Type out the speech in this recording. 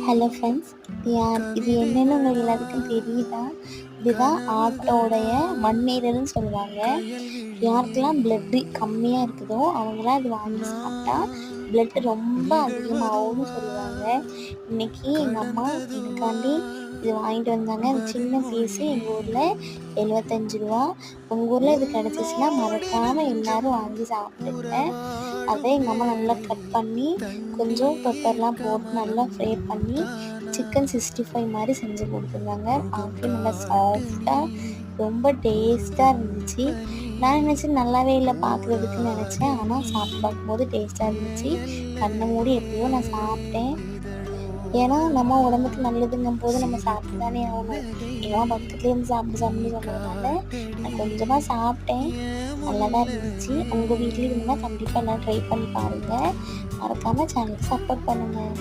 Hello friends, இது என்னன்னு உங்களுக்கு எல்லாத்துக்கும் தெரியுதா? இதுதான் ஆட்டோடைய மண்ணீரல்னு சொல்லுவாங்க. யாருக்கெல்லாம் பிளட்டு கம்மியாக இருக்குதோ அவங்களாம் இது வாங்கி சாப்பிட்டா பிளட் ரொம்ப அதிகமாகும்னு சொல்லுவாங்க. இன்னைக்கு எங்கள் அம்மா எனக்காண்டி இது வாங்கிட்டு வந்தாங்க. அது சின்ன பீஸு, எங்கள் ஊரில் 75 ரூபா. உங்கள் ஊரில் இது கிடச்சிச்சின்னா மறக்காமல் எல்லோரும் வாங்கி சாப்பிடுங்க. அதை எங்கள் அம்மா நல்லா கட் பண்ணி கொஞ்சம் பெப்பர்லாம் போட்டு நல்லா ஃப்ரை பண்ணி சிக்கன் 65 மாதிரி செஞ்சு கொடுத்துருந்தாங்க. பார்க்கவே நல்லா சாஃப்டாக ரொம்ப டேஸ்ட்டாக இருந்துச்சு. நான் நினச்சேன் நல்லாவே இல்லை பார்க்குறதுக்குன்னு நினச்சேன். ஆனால் சாப்பிட்டு பார்க்கும்போது டேஸ்ட்டாக இருந்துச்சு. கண்ணை மூடி எப்படியோ நான் சாப்பிட்டேன். ஏன்னா நம்ம உடம்புக்கு நல்லதுங்கும் போது நம்ம சாப்பிட்டு தானே ஆகணும். எல்லாம் பக்கத்துலேருந்து சாப்பிட்டு சொன்னதுனால நான் கொஞ்சமாக சாப்பிட்டேன். நல்லா தான் இருந்துச்சு. உங்கள் வீட்லேயும் இருந்தால் கண்டிப்பாக எல்லாம் ட்ரை பண்ணி பாருங்கள். மறக்காமல் சேனலுக்கு சப்போர்ட் பண்ணுங்கள்.